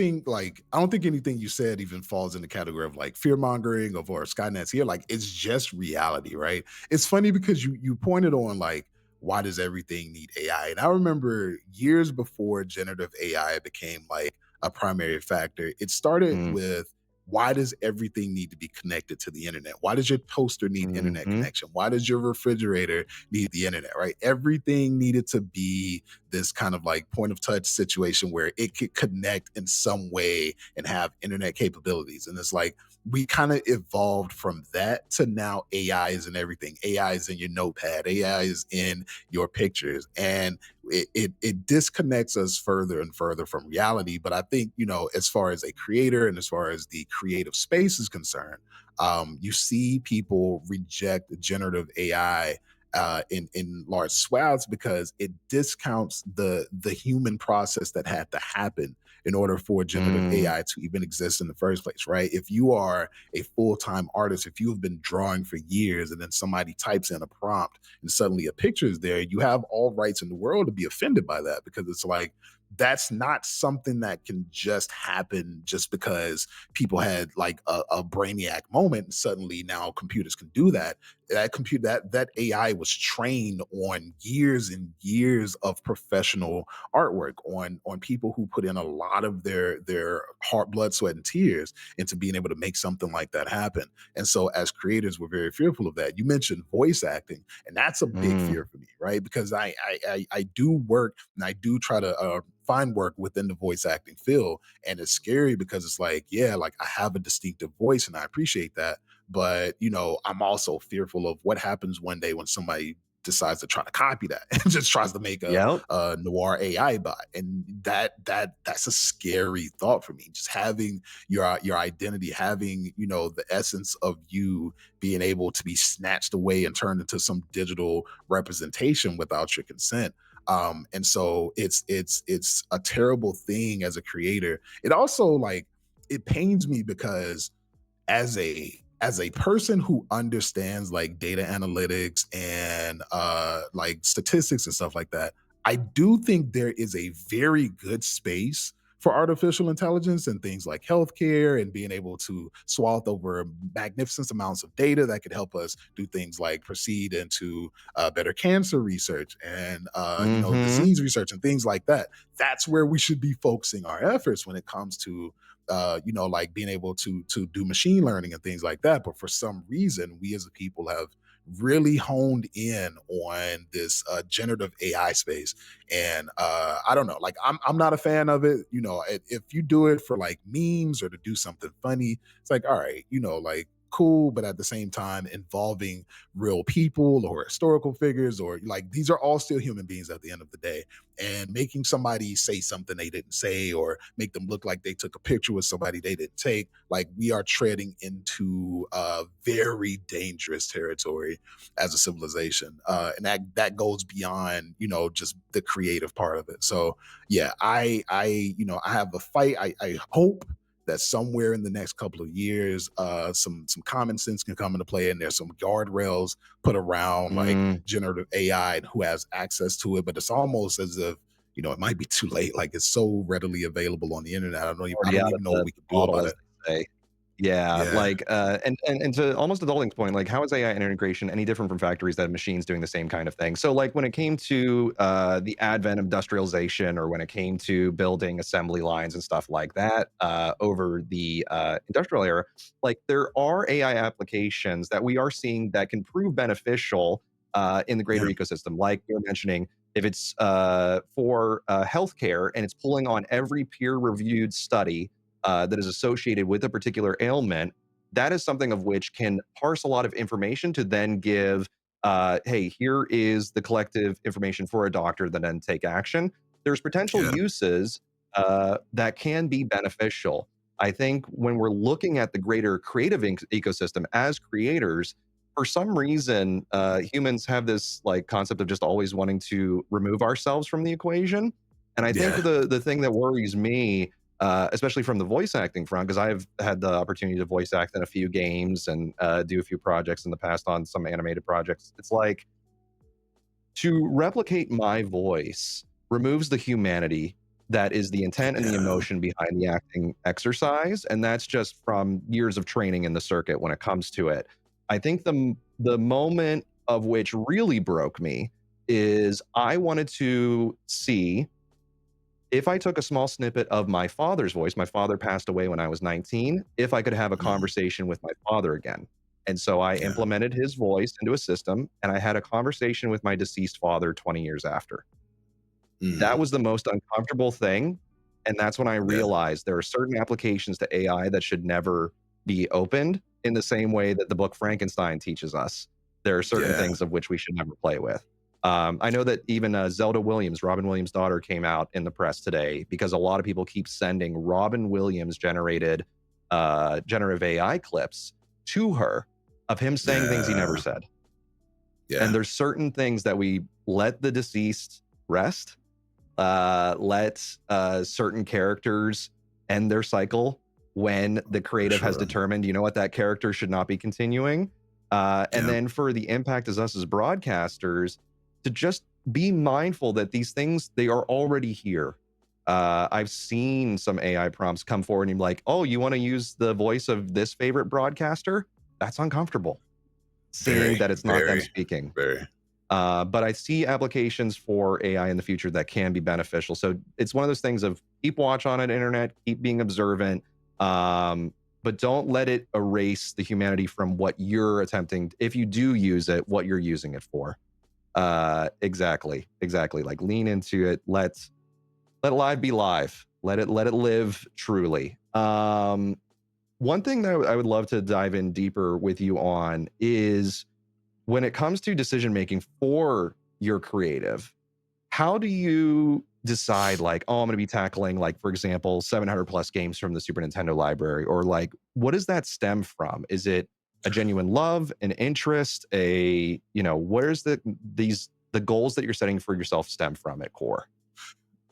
think anything you said even falls in the category of like fear mongering or Skynet's here. Like, it's just reality, right? It's funny because you pointed on like why does everything need AI? And I remember years before generative AI became like a primary factor, it started Mm, with, why does everything need to be connected to the internet? Why does your toaster need internet mhm, connection? Why does your refrigerator need the internet, right? Everything needed to be this kind of like point of touch situation where it could connect in some way and have internet capabilities. And it's like, we kind of evolved from that to now AI is in everything. AI is in your notepad. AI is in your pictures. And it disconnects us further and further from reality. But I think, as far as a creator and as far as the creative space is concerned, you see people reject generative AI in large swaths because it discounts the human process that had to happen in order for generative mm, AI to even exist in the first place, right? If you are a full-time artist, if you have been drawing for years and then somebody types in a prompt and suddenly a picture is there, you have all rights in the world to be offended by that, because it's like, that's not something that can just happen just because people had like a brainiac moment and suddenly now computers can do that. That AI was trained on years and years of professional artwork, on people who put in a lot of their heart, blood, sweat, and tears into being able to make something like that happen. And so as creators, we're very fearful of that. You mentioned voice acting, and that's a big mm. fear for me, right? Because I do work and I do try to find work within the voice acting field. And it's scary because it's like, yeah, like I have a distinctive voice and I appreciate that. But, I'm also fearful of what happens one day when somebody decides to try to copy that and just tries to make Yep. a noir AI bot. And that's a scary thought for me. Just having your identity, having, the essence of you being able to be snatched away and turned into some digital representation without your consent. And so it's a terrible thing as a creator. It also, like, it pains me because as a person who understands like data analytics and like statistics and stuff like that, I do think there is a very good space for artificial intelligence and things like healthcare and being able to swath over magnificent amounts of data that could help us do things like proceed into better cancer research and Mhm. disease research and things like that. That's where we should be focusing our efforts when it comes to like being able to do machine learning and things like that. But for some reason, we as a people have really honed in on this generative AI space, and I don't know, like I'm not a fan of it. If you do it for like memes or to do something funny, it's like, all right, like cool, but at the same time involving real people or historical figures, or like, these are all still human beings at the end of the day. And making somebody say something they didn't say or make them look like they took a picture with somebody they didn't take, like, we are treading into very dangerous territory as a civilization, and that goes beyond just the creative part of it. So yeah, I have a fight. I hope that somewhere in the next couple of years, some common sense can come into play, and there's some guardrails put around like Mm. generative AI and who has access to it. But it's almost as if it might be too late. Like, it's so readily available on the internet. I Already don't out of even know what the we could do bottle, about as it. they say. Yeah, Yeah, like, and to almost adulting's point, like, how is AI integration any different from factories that have machines doing the same kind of thing? So, like, when it came to, the advent of industrialization, or when it came to building assembly lines and stuff like that, over the, industrial era, like, there are AI applications that we are seeing that can prove beneficial, in the greater yeah, ecosystem. Like you're mentioning, if it's, for, healthcare and it's pulling on every peer-reviewed study that is associated with a particular ailment, that is something of which can parse a lot of information to then give, hey, here is the collective information for a doctor that then take action. There's potential yeah, uses that can be beneficial. I think when we're looking at the greater creative ecosystem as creators, for some reason, humans have this like concept of just always wanting to remove ourselves from the equation. And I think yeah, the thing that worries me, especially from the voice acting front, because I've had the opportunity to voice act in a few games and do a few projects in the past on some animated projects. It's like, to replicate my voice removes the humanity that is the intent and the yeah, emotion behind the acting exercise, and that's just from years of training in the circuit when it comes to it. I think the moment of which really broke me is I wanted to see if I took a small snippet of my father's voice. My father passed away when I was 19, if I could have a Mhm. conversation with my father again. And so I Yeah. implemented his voice into a system, and I had a conversation with my deceased father 20 years after. That Mm. was the most uncomfortable thing, and that's when I Yeah. realized there are certain applications to AI that should never be opened in the same way that the book Frankenstein teaches us. There are certain Yeah. things of which we should never play with. I know that even, Zelda Williams, Robin Williams' daughter, came out in the press today because a lot of people keep sending Robin Williams generated, generative AI clips to her of him saying things he never Yeah. said. And Yeah. there's certain things that we let the deceased rest, let certain characters end their cycle when the For creative has sure. determined, you know what, that character should not be continuing. And Yeah. then for the impact as us as broadcasters to just be mindful that these things, they are already here. I've seen some AI prompts come forward and be like, oh, you want to use the voice of this favorite broadcaster? That's uncomfortable. Seeing Very, that it's not them very, speaking. very. But I see applications for AI in the future that can be beneficial. So it's one of those things of keep watch on it, internet, keep being observant, but don't let it erase the humanity from what you're attempting. If you do use it, what you're using it for. Exactly, exactly. Like lean into it. Let live be live. Let it live truly. One thing that I would love to dive in deeper with you on is when it comes to decision making for your creative, how do you decide like, oh, I'm going to be tackling like, for example, 700 plus games from the Super Nintendo library, or like, what does that stem from? Is it a genuine love, an interest, where's the goals that you're setting for yourself stem from at core?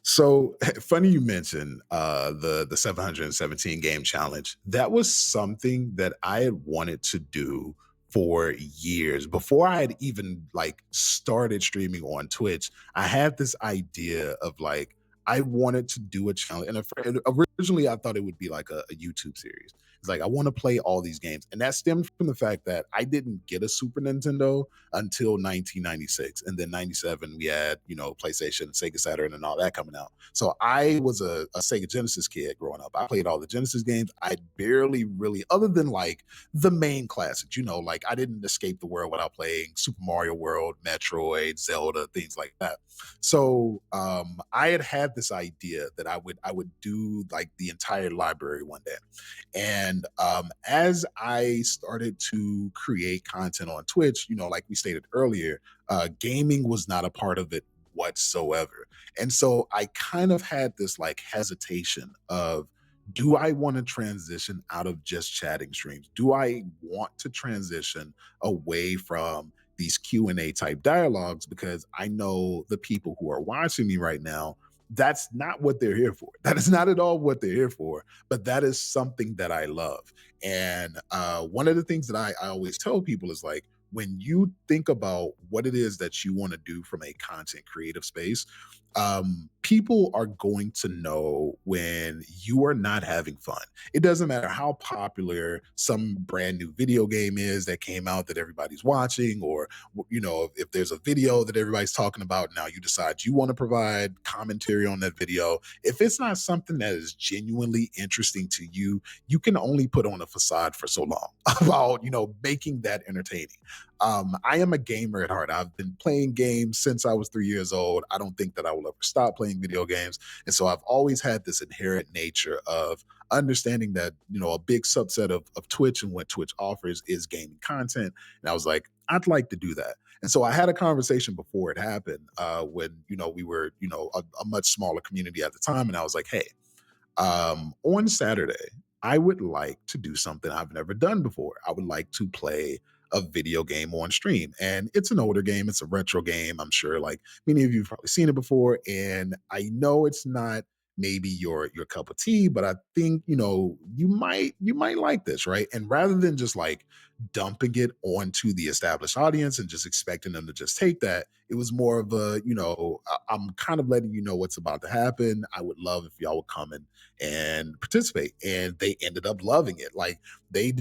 So funny you mentioned the 717 game challenge. That was something that I had wanted to do for years before I had even like started streaming on Twitch. I had this idea of like I wanted to do a challenge, and originally I thought it would be like a YouTube series. It's like I want to play all these games, and that stemmed from the fact that I didn't get a Super Nintendo until 1996, and then 97 we had PlayStation, Sega Saturn, and all that coming out. So I was a Sega Genesis kid growing up. I played all the Genesis games. I barely really, other than like the main classics, like I didn't escape the world without playing Super Mario World, Metroid, Zelda, things like that. So I had this idea that I would do like the entire library one day. And as I started to create content on Twitch, like we stated earlier, gaming was not a part of it whatsoever. And so I kind of had this like hesitation of, do I want to transition out of just chatting streams? Do I want to transition away from these Q&A type dialogues, because I know the people who are watching me right now, that's not what they're here for. That is not at all what they're here for, but that is something that I love. And one of the things that I always tell people is like, when you think about what it is that you want to do from a content creative space, people are going to know when you are not having fun. It doesn't matter how popular some brand new video game is that came out that everybody's watching, or if there's a video that everybody's talking about, now you decide you want to provide commentary on that video. If it's not something that is genuinely interesting to you, you can only put on a facade for so long about making that entertaining. I am a gamer at heart. I've been playing games since I was 3 years old. I don't think that I will ever stop playing video games. And so I've always had this inherent nature of understanding that, a big subset of Twitch and what Twitch offers is gaming content. And I was like, I'd like to do that. And so I had a conversation before it happened, when, we were, a much smaller community at the time. And I was like, hey, on Saturday, I would like to do something I've never done before. I would like to play a video game on stream. And it's an older game, it's a retro game. I'm sure like many of you have probably seen it before. And I know it's not maybe your cup of tea, but I think, you might like this, right? And rather than just like dumping it onto the established audience and just expecting them to just take that, it was more of a, I'm kind of letting you know what's about to happen. I would love if y'all would come and participate. And they ended up loving it. Like they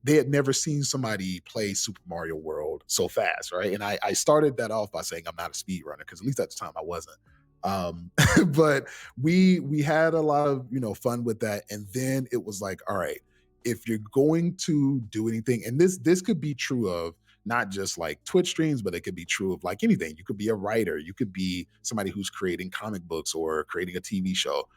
had never seen somebody play Super Mario World so fast, right? And I started that off by saying I'm not a speedrunner, because at least at the time I wasn't. Um, but we had a lot of fun with that. And then it was like, all right, if you're going to do anything, and this could be true of not just like Twitch streams, but it could be true of like anything. You could be a writer, you could be somebody who's creating comic books or creating a TV show.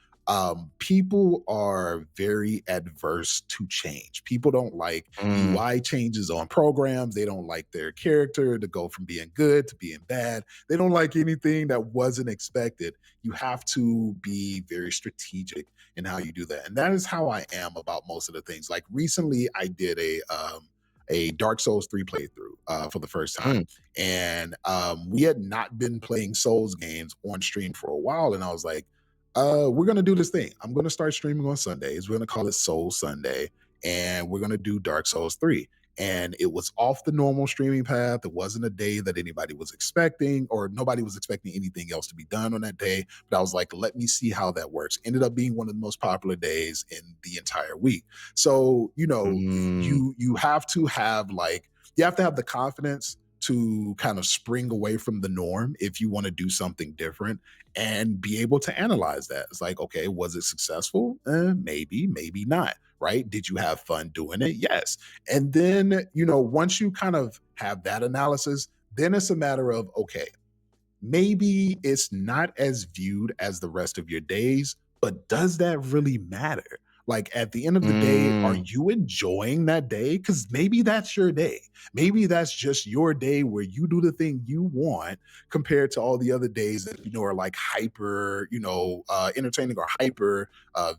People are very adverse to change. People don't like Mm, UI changes on programs. They don't like their character to go from being good to being bad. They don't like anything that wasn't expected. You have to be very strategic in how you do that. And that is how I am about most of the things. Like recently I did a Dark Souls 3 playthrough for the first time. mm, And we had not been playing Souls games on stream for a while. And I was like, we're gonna do this thing. I'm gonna start streaming on Sundays. We're gonna call it Soul Sunday, and we're gonna do Dark Souls 3. And it was off the normal streaming path. It wasn't a day that anybody was expecting, or nobody was expecting anything else to be done on that day. But I was like, let me see how that works. Ended up being one of the most popular days in the entire week. So, mm. you have to have like you have to have the confidence to kind of spring away from the norm if you want to do something different and be able to analyze that. It's like, okay, was it successful? Maybe, maybe not. Right? Did you have fun doing it? Yes. And then, once you kind of have that analysis, then it's a matter of, okay, maybe it's not as viewed as the rest of your days, but does that really matter? Like at the end of the day, are Mm, you enjoying that day? Because maybe that's your day. Maybe that's just your day where you do the thing you want compared to all the other days that are like hyper, entertaining or hyper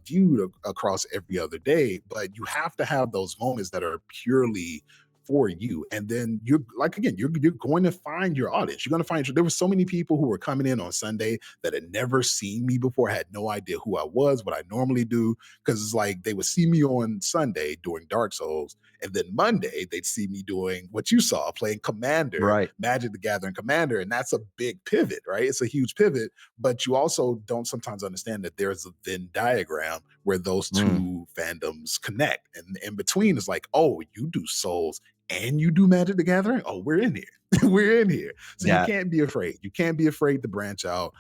viewed across every other day. But you have to have those moments that are purely for you. And then you're like, again, you're going to find your audience. You're going to find there were so many people who were coming in on Sunday that had never seen me before, had no idea who I was, what I normally do. Cause it's like they would see me on Sunday doing Dark Souls. And then Monday they'd see me doing what you saw, playing Commander, right. Magic the Gathering Commander. And that's a big pivot, right? It's a huge pivot. But you also don't sometimes understand that there's a Venn diagram where those Mm, two fandoms connect. And in between is like, oh, you do Souls and you do Magic the Gathering, oh, we're in here. We're in here. So you yeah. can't be afraid. You can't be afraid to branch out.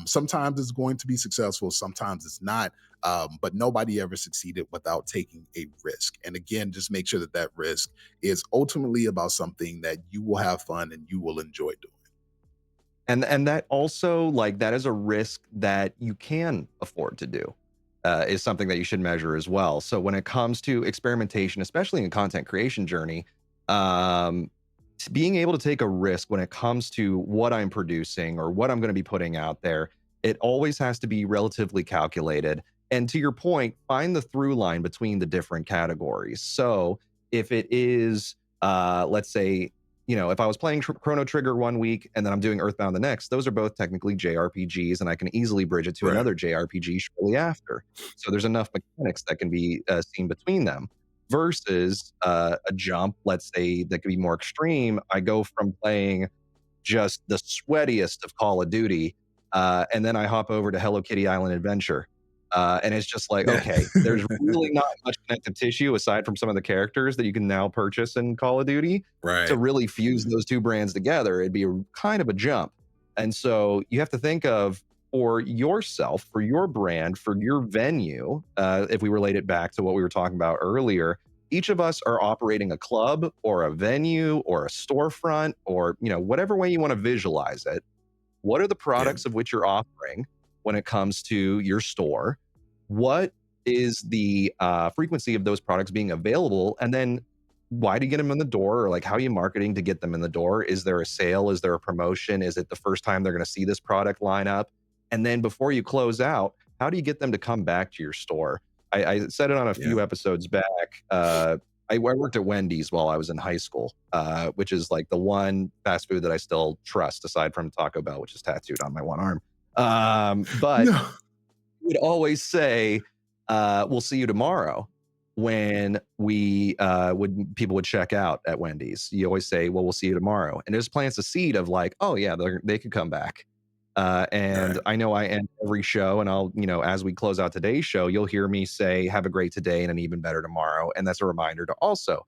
Sometimes it's going to be successful, sometimes it's not. But nobody ever succeeded without taking a risk. And again, just make sure that that risk is ultimately about something that you will have fun and you will enjoy doing. And that also, like, that is a risk that you can afford to do, is something that you should measure as well. So when it comes to experimentation, especially in content creation journey, um, being able to take a risk when it comes to what I'm producing or what I'm going to be putting out there, it always has to be relatively calculated. And to your point, find the through line between the different categories. So if it is, let's say, if I was playing Chrono Trigger one week and then I'm doing Earthbound the next, those are both technically JRPGs, and I can easily bridge it to Right. another JRPG shortly after. So there's enough mechanics that can be seen between them versus a jump, let's say, that could be more extreme. I go from playing just the sweatiest of Call of Duty, and then I hop over to Hello Kitty Island Adventure. And it's just like, Yeah. okay, there's really not much connective tissue aside from some of the characters that you can now purchase in Call of Duty to Right. really fuse those two brands together. It'd be kind of a jump. And so you have to think of, for yourself, for your brand, for your venue, if we relate it back to what we were talking about earlier, each of us are operating a club or a venue or a storefront or whatever way you want to visualize it. What are the Yeah. products of which you're offering when it comes to your store? What is the frequency of those products being available? And then why do you get them in the door? Or like, how are you marketing to get them in the door? Is there a sale? Is there a promotion? Is it the first time they're going to see this product line up? And then before you close out, how do you get them to come back to your store? I said it on a Yeah. few episodes back. I worked at Wendy's while I was in high school, which is like the one fast food that I still trust aside from Taco Bell, which is tattooed on my one arm. But No. would always say, "We'll see you tomorrow." When would people would check out at Wendy's, you always say, "Well, we'll see you tomorrow," and it just plants a seed of like, "Oh yeah, they could come back." And Right. I know I end every show, and I'll, as we close out today's show, you'll hear me say, "Have a great today and an even better tomorrow," and that's a reminder to also,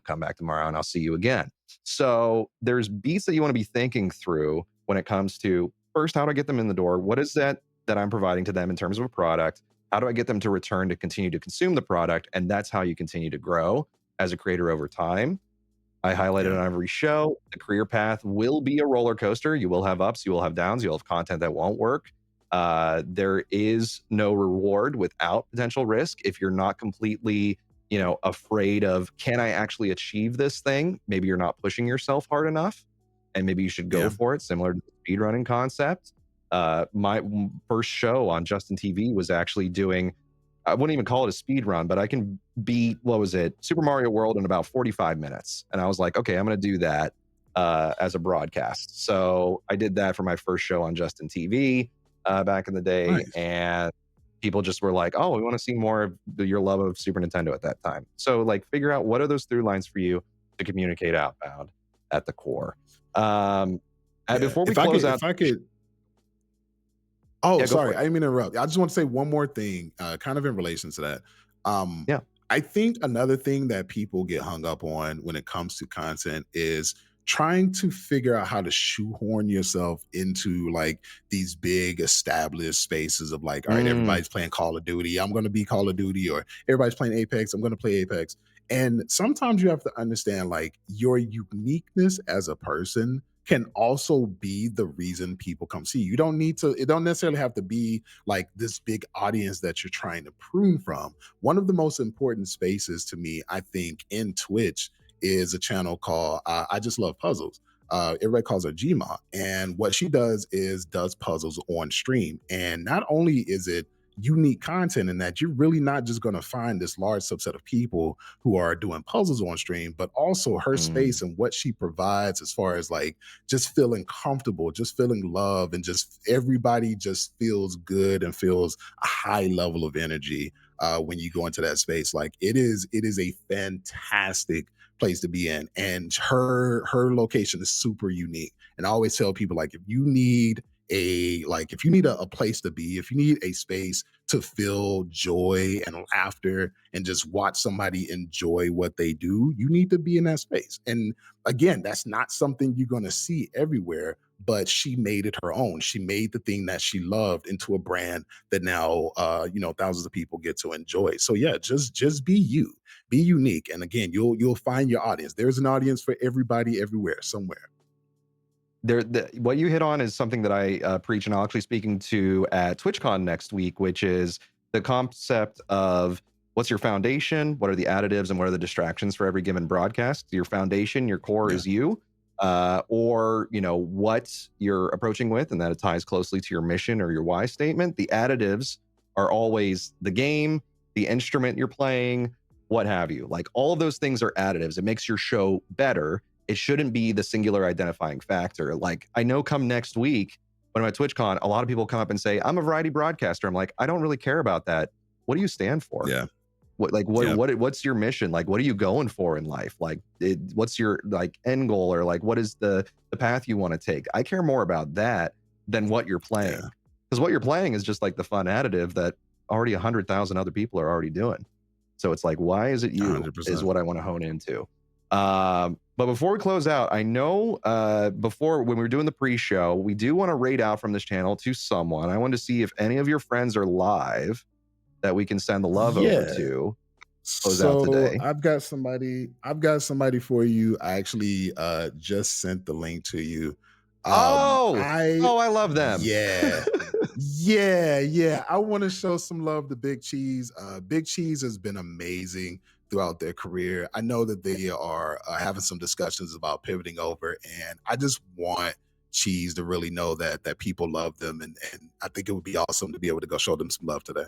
come back tomorrow, and I'll see you again. So there's beats that you want to be thinking through when it comes to first, how do I get them in the door? What is that I'm providing to them in terms of a product? How do I get them to return to continue to consume the product? And that's how you continue to grow as a creator over time. I highlighted Yeah. on every show, the career path will be a roller coaster. You will have ups, you will have downs, you'll have content that won't work. There is no reward without potential risk. If you're not completely, afraid of, can I actually achieve this thing? Maybe you're not pushing yourself hard enough, and maybe you should go Yeah. for it. Similar to the speedrunning concept. My first show on Justin TV was actually doing, I wouldn't even call it a speed run, but I can beat, what was it, Super Mario World in about 45 minutes. And I was like, okay, I'm going to do that as a broadcast. So I did that for my first show on Justin TV back in the day. Nice. And people just were like, oh, we want to see more of your love of Super Nintendo at that time. So, like, figure out what are those through lines for you to communicate outbound at the core. And Yeah. before we close out, If I could Oh, yeah, go sorry. for I it. didn't mean to interrupt. I just want to say one more thing, kind of in relation to that. Um, Yeah. I think another thing that people get hung up on when it comes to content is trying to figure out how to shoehorn yourself into like these big established spaces of like, all right, Mm, everybody's playing Call of Duty. I'm going to be Call of Duty, or everybody's playing Apex. I'm going to play Apex. And sometimes you have to understand like your uniqueness as a person can also be the reason people come see you. You don't need to, it don't necessarily have to be like this big audience that you're trying to prune from. One of the most important spaces to me, I think, in Twitch is a channel called I Just Love Puzzles. Everybody calls her Gma. And what she does is does puzzles on stream. And not only is it unique content in that you're really not just going to find this large subset of people who are doing puzzles on stream, but also her mm. space and what she provides as far as like just feeling comfortable, just feeling love, and just everybody just feels good and feels a high level of energy when you go into that space. Like it is a fantastic place to be in, and her location is super unique. And I always tell people like if you need a place to be, if you need a space to feel joy and laughter and just watch somebody enjoy what they do, you need to be in that space. And again, that's not something you're going to see everywhere, but she made it her own. She made the thing that she loved into a brand that now thousands of people get to enjoy. So yeah, just be you, be unique, and again, you'll find your audience. There's an audience for everybody everywhere somewhere. What you hit on is something that I preach, and I'll actually speaking to at TwitchCon next week, which is the concept of what's your foundation, what are the additives, and what are the distractions for every given broadcast. Your foundation, your core Yeah. is you, or what you're approaching with, and that it ties closely to your mission or your why statement. The additives are always the game, the instrument you're playing, what have you. Like all of those things are additives. It makes your show better. It shouldn't be the singular identifying factor. Like I know come next week when I'm at TwitchCon, a lot of people come up and say, I'm a variety broadcaster. I'm like, I don't really care about that. What do you stand for? Yeah. Yeah. What's your mission? Like, what are you going for in life? Like, what's your like end goal, or like, what is the path you want to take? I care more about that than what you're Yeah. playing, because what you're playing is just like the fun additive that already 100,000 other people are already doing. So it's like, why is it you? Is 100%. what I want to hone into. But before we close out, I know before when we were doing the pre-show, we do want to rate out from this channel to someone. I want to see if any of your friends are live that we can send the love over Yeah. to close out So today. I've got somebody for you. I actually just sent the link to you. Oh, I oh, I love them. Yeah. Yeah. I want to show some love to Big Cheese. Big Cheese has been amazing throughout their career. I know that they are having some discussions about pivoting over, and I just want Cheese to really know that people love them, and I think it would be awesome to be able to go show them some love today.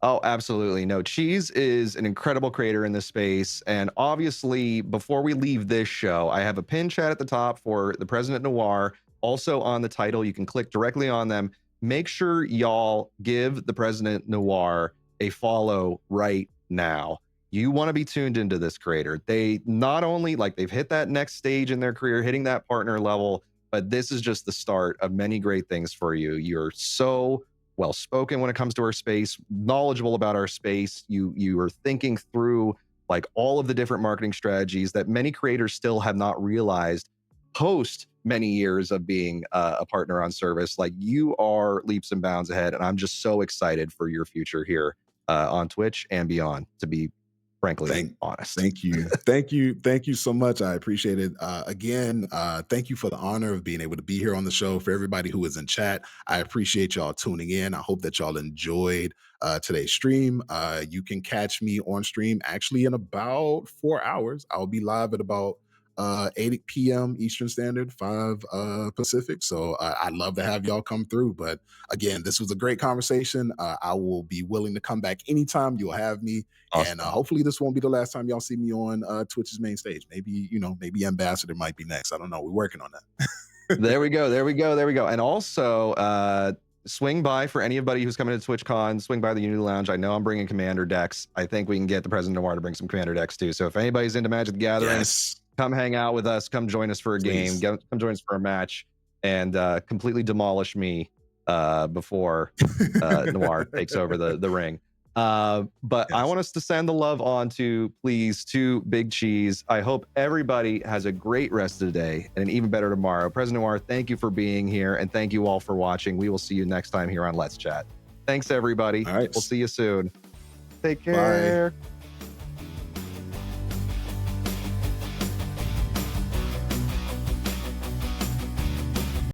Oh, absolutely. No, Cheese is an incredible creator in this space. And obviously, before we leave this show, I have a pin chat at the top for the President Noir. Also on the title, you can click directly on them. make sure y'all give the President Noir a follow right now. You want to be tuned into this creator. They not only like they've hit that next stage in their career, hitting that partner level, but this is just the start of many great things for you. You're so well spoken when it comes to our space, knowledgeable about our space. You are thinking through like all of the different marketing strategies that many creators still have not realized post many years of being a partner on service. Like you are leaps and bounds ahead, and I'm just so excited for your future here on Twitch and beyond, to be frankly Thank honest. thank you. Thank you so much. I appreciate it. Again, thank you for the honor of being able to be here on the show. For everybody who is in chat, I appreciate y'all tuning in. I hope that y'all enjoyed today's stream. You can catch me on stream actually in about 4 hours. I'll be live at about 8 p.m. Eastern Standard, 5 Pacific. So I'd love to have y'all come through. But again, this was a great conversation. I will be willing to come back anytime you'll have me. And Awesome. hopefully this won't be the last time y'all see me on Twitch's main stage. Maybe, maybe Ambassador might be next. I don't know. We're working on that. There we go. There we go. There we go. And also, swing by for anybody who's coming to TwitchCon. Swing by the Unity Lounge. I know I'm bringing Commander decks. I think we can get the President Noir to bring some Commander decks too. So if anybody's into Magic the Gathering, Yes, come hang out with us. Come join us for a game. please. Come join us for a match, and completely demolish me before Noir takes over the ring. But I Yes. want us to send the love on to, please, to Big Cheese. I hope everybody has a great rest of the day and an even better tomorrow. President Noir, thank you for being here, and thank you all for watching. We will see you next time here on Let's Chat. Thanks, everybody. All right. We'll see you soon. Take Bye. care.